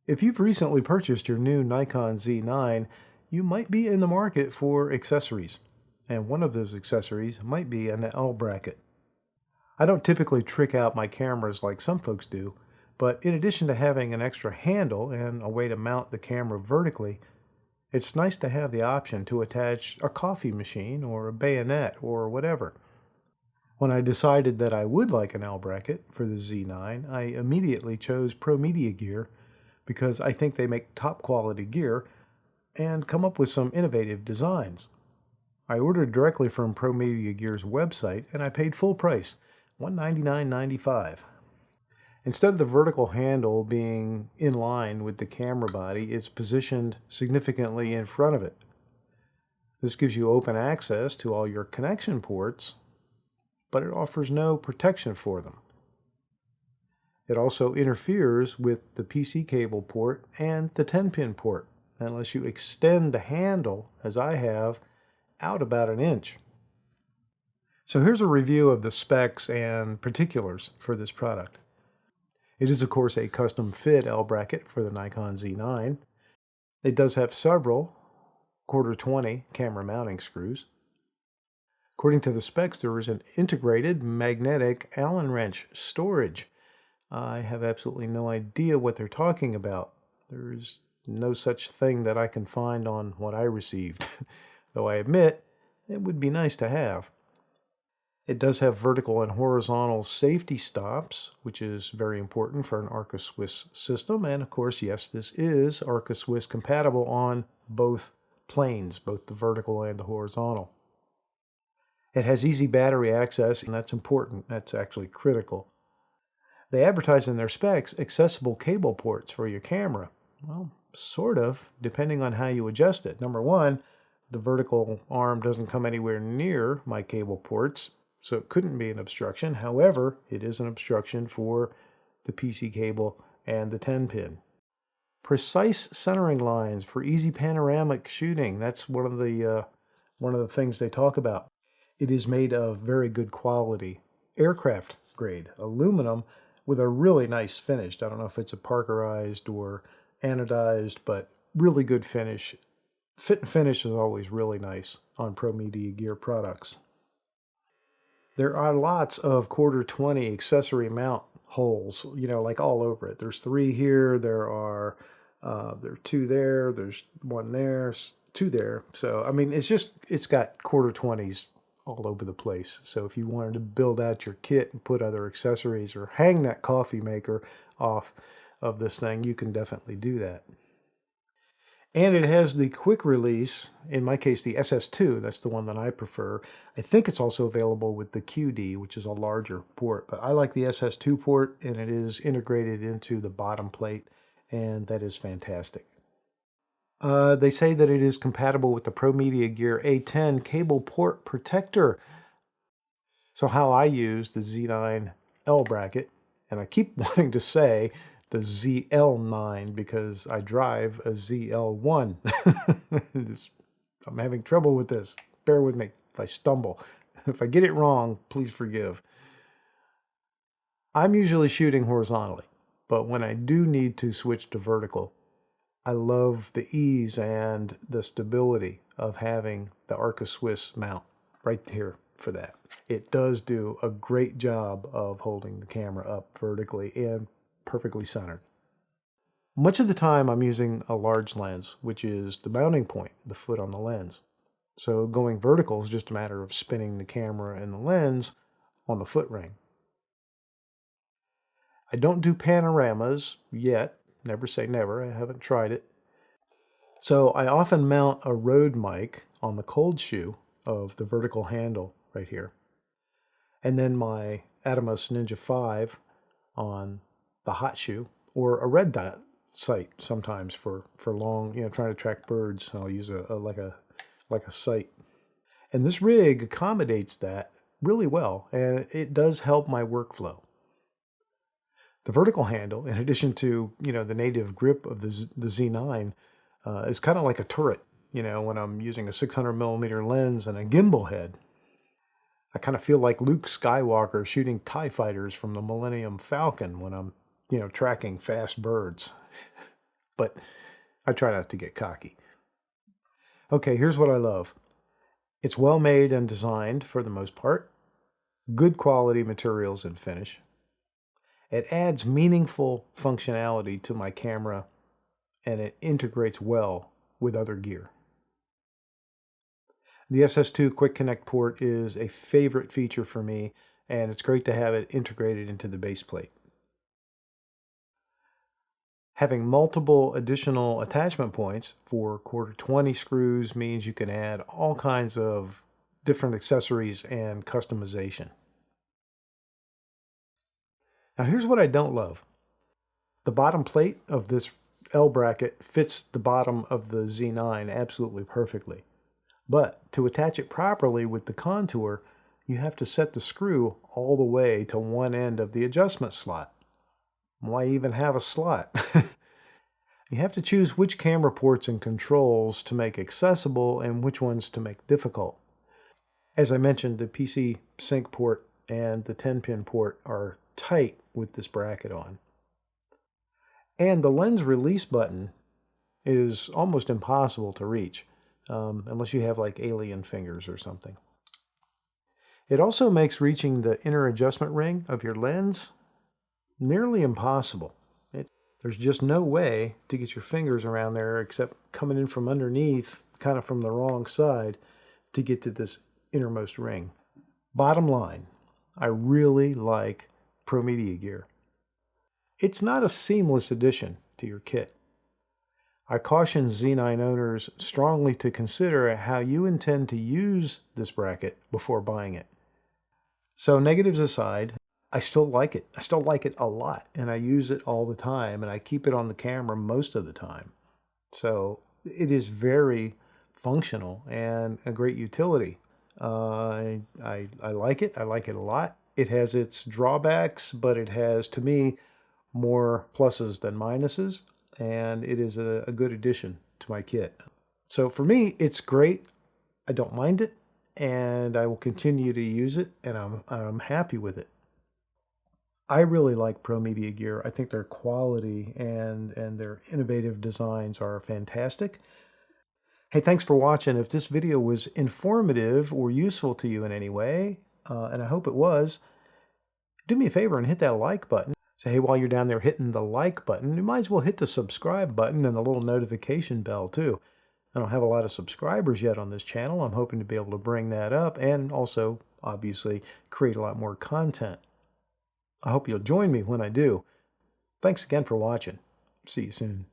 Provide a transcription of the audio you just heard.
If you've recently purchased your new Nikon Z9, you might be in the market for accessories, and one of those accessories might be an L bracket. I don't typically trick out my cameras like some folks do, but in addition to having an extra handle and a way to mount the camera vertically, it's nice to have the option to attach a coffee machine or a bayonet or whatever. When I decided that I would like an L bracket for the Z9, I immediately chose ProMediaGear because I think they make top quality gear and come up with some innovative designs. I ordered directly from ProMediaGear's website and I paid full price, $199.95. Instead of the vertical handle being in line with the camera body, it's positioned significantly in front of it. This gives you open access to all your connection ports, but it offers no protection for them. It also interferes with the PC cable port and the 10-pin port, unless you extend the handle, as I have, out about an inch. So here's a review of the specs and particulars for this product. It is, of course, a custom fit L bracket for the Nikon Z9. It does have several 1/4-20 camera mounting screws. According to the specs, there is an integrated magnetic Allen wrench storage. I have absolutely no idea what they're talking about. There is no such thing that I can find on what I received, though I admit it would be nice to have. It does have vertical and horizontal safety stops, which is very important for an Arca Swiss system. And of course, yes, this is Arca Swiss compatible on both planes, both the vertical and the horizontal. It has easy battery access, and that's important. That's actually critical. They advertise in their specs accessible cable ports for your camera. Well, sort of, depending on how you adjust it. Number one, the vertical arm doesn't come anywhere near my cable ports, so it couldn't be an obstruction. However, it is an obstruction for the PC cable and the 10-pin. Precise centering lines for easy panoramic shooting. That's one of the things they talk about. It is made of very good quality, aircraft grade aluminum with a really nice finish. I don't know if it's a parkerized or anodized, but really good finish. Fit and finish is always really nice on ProMediaGear products. There are lots of 1/4-20 accessory mount holes, like all over it. There's 3 here, there are 2 there, there's 1 there, 2 there. So, I mean, it's got 1/4-20s all over the place. So if you wanted to build out your kit and put other accessories or hang that coffee maker off of this thing, you can definitely do that. And it has the quick release, in my case, the SS2. That's the one that I prefer. I think it's also available with the QD, which is a larger port. But I like the SS2 port, and it is integrated into the bottom plate, and that is fantastic. They say that it is compatible with the ProMediaGear A10 cable port protector. So how I use the Z9 L bracket, and I keep wanting to say the ZL9 because I drive a ZL1. I'm having trouble with this. Bear with me if I stumble. If I get it wrong, please forgive. I'm usually shooting horizontally, but when I do need to switch to vertical, I love the ease and the stability of having the Arca Swiss mount right here for that. It does do a great job of holding the camera up vertically and perfectly centered. Much of the time I'm using a large lens, which is the mounting point, the foot on the lens. So going vertical is just a matter of spinning the camera and the lens on the foot ring. I don't do panoramas yet. Never say never. I haven't tried it. So I often mount a Rode mic on the cold shoe of the vertical handle right here. And then my Atomos Ninja 5 on the hot shoe, or a red dot sight sometimes for long, trying to track birds. I'll use like a sight. And this rig accommodates that really well, and it does help my workflow. The vertical handle, in addition to, the native grip of the Z9, is kind of like a turret, when I'm using a 600mm lens and a gimbal head. I kind of feel like Luke Skywalker shooting TIE fighters from the Millennium Falcon when I'm, tracking fast birds. but I try not to get cocky. Okay, here's what I love. It's well made and designed for the most part. Good quality materials and finish. It adds meaningful functionality to my camera, and it integrates well with other gear. The SS2 Quick Connect port is a favorite feature for me, and it's great to have it integrated into the base plate. Having multiple additional attachment points for 1/4-20 screws means you can add all kinds of different accessories and customization. Now here's what I don't love. The bottom plate of this L bracket fits the bottom of the Z9 absolutely perfectly. But to attach it properly with the contour, you have to set the screw all the way to one end of the adjustment slot. Why even have a slot? You have to choose which camera ports and controls to make accessible and which ones to make difficult. As I mentioned, the PC sync port and the 10-pin port are tight with this bracket on. And the lens release button is almost impossible to reach, unless you have like alien fingers or something. It also makes reaching the inner adjustment ring of your lens nearly impossible. There's just no way to get your fingers around there except coming in from underneath, kind of from the wrong side, to get to this innermost ring. Bottom line, I really like ProMediaGear. It's not a seamless addition to your kit. I caution Z9 owners strongly to consider how you intend to use this bracket before buying it. So negatives aside, I still like it. I still like it a lot, and I use it all the time, and I keep it on the camera most of the time. So it is very functional and a great utility. I like it. I like it a lot. It has its drawbacks, but it has, to me, more pluses than minuses, and it is a good addition to my kit. So for me, it's great. I don't mind it, and I will continue to use it, and I'm happy with it. I really like ProMediaGear. I think their quality and their innovative designs are fantastic. Hey, thanks for watching. If this video was informative or useful to you in any way, and I hope it was, do me a favor and hit that like button. So hey, while you're down there hitting the like button, you might as well hit the subscribe button and the little notification bell too. I don't have a lot of subscribers yet on this channel. I'm hoping to be able to bring that up and also, obviously, create a lot more content. I hope you'll join me when I do. Thanks again for watching. See you soon.